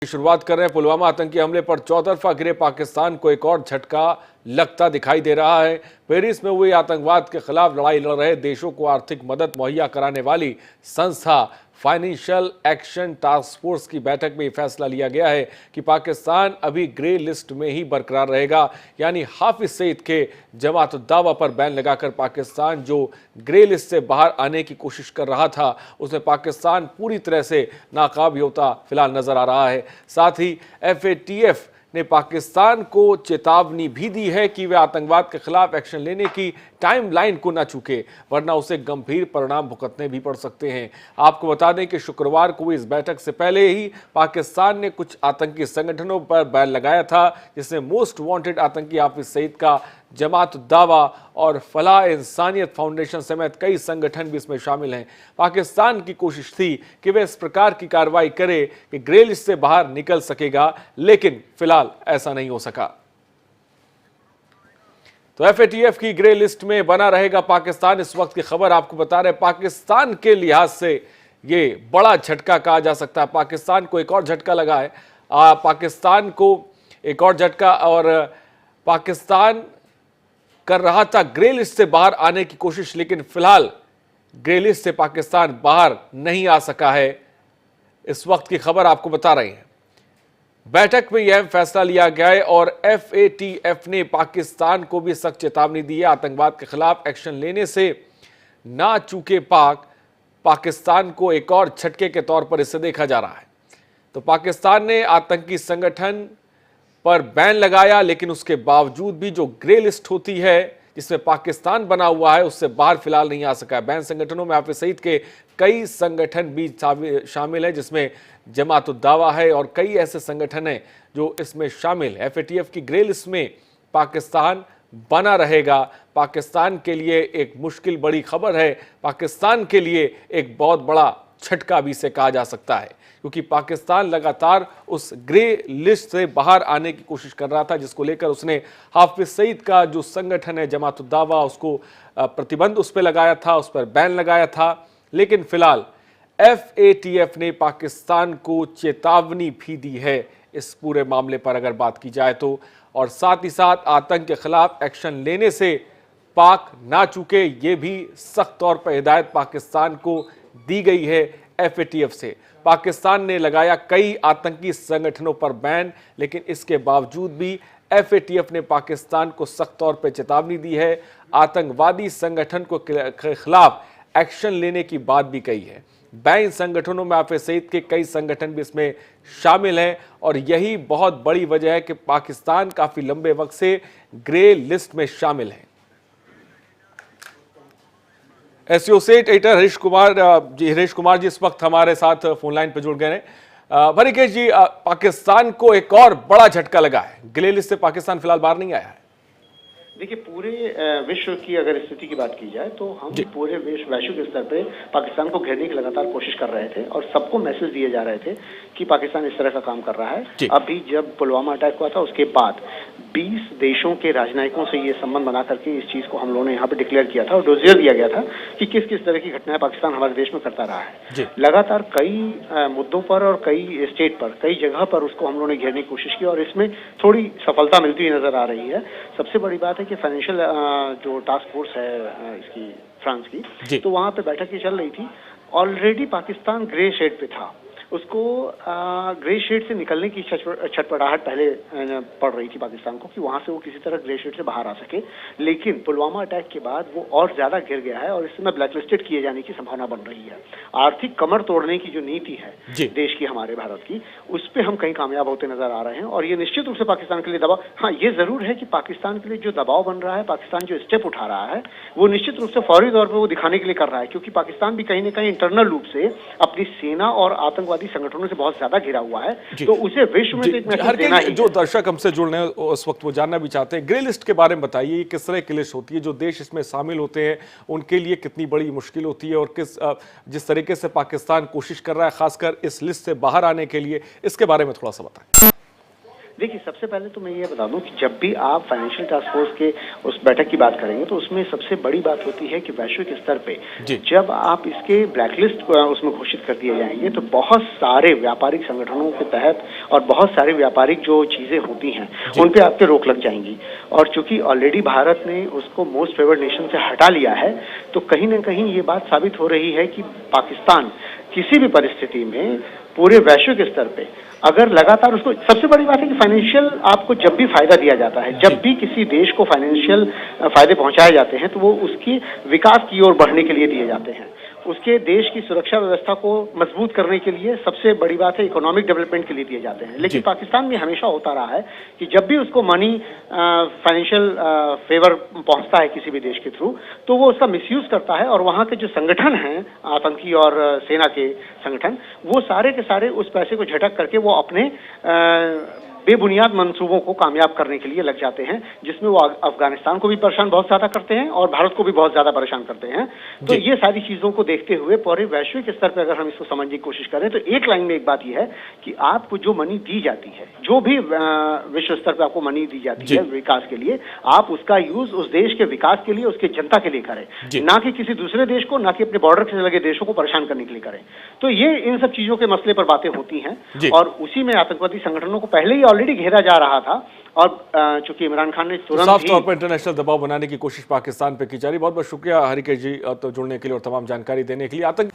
शुरुआत कर रहे हैं। पुलवामा आतंकी हमले पर चौतरफा घिरे पाकिस्तान को एक और झटका लगता दिखाई दे रहा है। पेरिस में हुई आतंकवाद के खिलाफ लड़ाई लड़ रहे देशों को आर्थिक मदद मुहैया कराने वाली संस्था फाइनेंशियल एक्शन टास्क फोर्स की बैठक में यह फैसला लिया गया है कि पाकिस्तान अभी ग्रे लिस्ट में ही बरकरार रहेगा। यानी हाफिज सईद के जमात उद दावा पर बैन लगाकर पाकिस्तान जो ग्रे लिस्ट से बाहर आने की कोशिश कर रहा था, उसमें पाकिस्तान पूरी तरह से नाकाम होता फिलहाल नजर आ रहा है। साथ ही FATF ने पाकिस्तान को चेतावनी भी दी है कि वे आतंकवाद के खिलाफ एक्शन लेने की टाइमलाइन को न चूके, वरना उसे गंभीर परिणाम भुगतने भी पड़ सकते हैं। आपको बता दें कि शुक्रवार को इस बैठक से पहले ही पाकिस्तान ने कुछ आतंकी संगठनों पर बैन लगाया था, जिसमें मोस्ट वांटेड आतंकी हाफिज सईद का जमात उद दावा और फलाह इंसानियत फाउंडेशन समेत कई संगठन भी इसमें शामिल हैं। पाकिस्तान की कोशिश थी कि वे इस प्रकार की कार्रवाई करे कि ग्रे लिस्ट से बाहर निकल सकेगा, लेकिन फिलहाल ऐसा नहीं हो सका। तो FATF की ग्रे लिस्ट में बना रहेगा पाकिस्तान। इस वक्त की खबर आपको बता रहे, पाकिस्तान के लिहाज से ये बड़ा झटका कहा जा सकता है। पाकिस्तान को एक और झटका लगा है, पाकिस्तान को एक और झटका, और पाकिस्तान कर रहा था ग्रे लिस्ट से बाहर आने की कोशिश, लेकिन फिलहाल ग्रे लिस्ट से पाकिस्तान बाहर नहीं आ सका है। इस वक्त की खबर आपको बता रहे हैं। बैठक में यह फैसला लिया गया है और FATF ने पाकिस्तान को भी सख्त चेतावनी दी है। आतंकवाद के खिलाफ एक्शन लेने से ना चूके पाकिस्तान को एक और झटके के तौर पर इसे देखा जा रहा है। तो पाकिस्तान ने आतंकी संगठन पर बैन लगाया, लेकिन उसके बावजूद भी जो ग्रे लिस्ट होती है जिसमें पाकिस्तान बना हुआ है, उससे बाहर फिलहाल नहीं आ सका है। बैन संगठनों में हाफिज सईद के कई संगठन भी शामिल हैं, जिसमें जमात उद दावा है और कई ऐसे संगठन हैं जो इसमें शामिल है। FATF की ग्रे लिस्ट में पाकिस्तान बना रहेगा। पाकिस्तान के लिए एक मुश्किल बड़ी खबर है, पाकिस्तान के लिए एक बहुत बड़ा झटका भी इसे कहा जा सकता है, क्योंकि पाकिस्तान लगातार उस ग्रे लिस्ट से बाहर आने की कोशिश कर रहा था, जिसको लेकर उसने हाफिज सईद का जो संगठन है जमात उद दावा, उसको प्रतिबंध उस पर लगाया था, उस पर बैन लगाया था। लेकिन फिलहाल FATF ने पाकिस्तान को चेतावनी भी दी है इस पूरे मामले पर अगर बात की जाए तो, और साथ ही साथ आतंक के खिलाफ एक्शन लेने से पाक ना चूके, ये भी सख्त तौर पर हिदायत पाकिस्तान को दी गई है FATF से। पाकिस्तान ने लगाया कई आतंकी संगठनों पर बैन, लेकिन इसके बावजूद भी FATF ने पाकिस्तान को सख्त तौर पर चेतावनी दी है। आतंकवादी संगठन को खिलाफ एक्शन लेने की बात भी कही है। बैन संगठनों में हाफिज सईद के कई संगठन भी इसमें शामिल हैं, और यही बहुत बड़ी वजह है कि पाकिस्तान काफी लंबे वक्त से ग्रे लिस्ट में शामिल है। एसोसिएट एडिटर हरीश कुमार जी इस वक्त हमारे साथ फोन लाइन पर जुड़ गए हैं। भरिकेश जी, पाकिस्तान को एक और बड़ा झटका लगा है, ग्रे लिस्ट से पाकिस्तान फिलहाल बाहर नहीं आया है। देखिए, पूरे विश्व की अगर स्थिति की बात की जाए तो हम पूरे वैश्विक स्तर पे पाकिस्तान को घेरने की लगातार कोशिश कर रहे थे और सबको मैसेज दिए जा रहे थे कि पाकिस्तान इस तरह का काम कर रहा है। अभी जब पुलवामा अटैक हुआ था उसके बाद 20 देशों के राजनयिकों से ये संबंध बना करके इस चीज को हम लोगों ने यहाँ पे डिक्लेयर किया था और डोजियर दिया गया था कि किस किस तरह की घटनाएं पाकिस्तान हमारे देश में करता रहा है। लगातार कई मुद्दों पर और कई स्टेट पर, कई जगह पर उसको हम लोगों ने घेरने की कोशिश की और इसमें थोड़ी सफलता मिलती हुई नजर आ रही है। सबसे बड़ी बात है कि फाइनेंशियल जो टास्क फोर्स है इसकी फ्रांस की, तो वहां पे बैठक चल रही थी। ऑलरेडी पाकिस्तान ग्रे शेड पे था, उसको ग्रे शेड से निकलने की छटपटाहट पहले पड़ रही थी पाकिस्तान को कि वहां से वो किसी तरह ग्रे शेड से बाहर आ सके, लेकिन पुलवामा अटैक के बाद वो और ज्यादा घिर गया है और इस समय ब्लैकलिस्टेड किए जाने की संभावना बन रही है। आर्थिक कमर तोड़ने की जो नीति है देश की, हमारे भारत की, उस पर हम कहीं कामयाब होते नजर आ रहे हैं और ये निश्चित रूप से पाकिस्तान के लिए दबाव, हाँ ये जरूर है कि पाकिस्तान के लिए जो दबाव बन रहा है, पाकिस्तान जो स्टेप उठा रहा है, वो निश्चित रूप से फौरी तौर पर वो दिखाने के लिए कर रहा है, क्योंकि पाकिस्तान भी कहीं ना कहीं इंटरनल रूप से अपनी सेना और आतंकवादी संगठनों से बहुत ज्यादा घिरा हुआ है, तो उसे विश्व में एक मैसेज देना ही। जो दर्शक हमसे जुड़ रहे हैं उस वक्त वो जानना भी चाहते हैं, ग्रे लिस्ट के बारे में बताइए, किस तरह की लिस्ट होती है, जो देश इसमें शामिल होते हैं उनके लिए कितनी बड़ी मुश्किल होती है, और जिस तरीके से पाकिस्तान कोशिश कर रहा है खासकर इस लिस्ट से बाहर आने के लिए, इसके बारे में थोड़ा सा बताएं। देखिए, सबसे पहले तो मैं ये बता दूं कि जब भी आप फाइनेंशियल टास्क फोर्स के उस बैठक की बात करेंगे तो उसमें सबसे बड़ी बात होती है कि वैश्विक स्तर पे जब आप इसके ब्लैकलिस्ट को उसमें घोषित कर दिए जाएंगे तो बहुत सारे व्यापारिक संगठनों के तहत और बहुत सारे व्यापारिक जो चीजें होती हैं उन पे आपके रोक लग जाएंगी। और चूंकि ऑलरेडी भारत ने उसको मोस्ट फेवर्ड नेशन से हटा लिया है तो कहीं ना कहीं ये बात साबित हो रही है कि पाकिस्तान किसी भी परिस्थिति में पूरे वैश्विक स्तर पे अगर लगातार उसको, सबसे बड़ी बात है कि फाइनेंशियल आपको जब भी फायदा दिया जाता है, जब भी किसी देश को फाइनेंशियल फायदे पहुंचाए जाते हैं तो वो उसकी विकास की ओर बढ़ने के लिए दिए जाते हैं, उसके देश की सुरक्षा व्यवस्था को मजबूत करने के लिए, सबसे बड़ी बात है इकोनॉमिक डेवलपमेंट के लिए दिए जाते हैं। लेकिन पाकिस्तान में हमेशा होता रहा है कि जब भी उसको मनी फाइनेंशियल फेवर पहुंचता है किसी भी देश के थ्रू तो वो उसका मिसयूज करता है और वहां के जो संगठन हैं आतंकी और सेना के संगठन, वो सारे के सारे उस पैसे को झटक करके वो अपने बेबुनियाद मंसूबों को कामयाब करने के लिए लग जाते हैं, जिसमें वो अफगानिस्तान को भी परेशान बहुत ज्यादा करते हैं और भारत को भी बहुत ज्यादा परेशान करते हैं। तो ये सारी चीजों को देखते हुए पूरे वैश्विक स्तर पर अगर हम इसको समझने की कोशिश करें तो एक लाइन में एक बात यह है कि आपको जो मनी दी जाती है, जो भी विश्व स्तर पर आपको मनी दी जाती है विकास के लिए, आप उसका यूज उस देश के विकास के लिए, उसके जनता के लिए करें, ना कि किसी दूसरे देश को, ना कि अपने बॉर्डर से लगे देशों को परेशान करने के लिए करें। तो ये इन सब चीजों के मसले पर बातें होती हैं और उसी में आतंकवादी संगठनों को पहले ही ऑलरेडी घेरा जा रहा था और चूंकि इमरान खान ने तुरंत साफ तौर पर इंटरनेशनल दबाव बनाने की कोशिश पाकिस्तान पे की जा रही। बहुत बहुत शुक्रिया हरिकेश जी तो जुड़ने के लिए और तमाम जानकारी देने के लिए। आतंक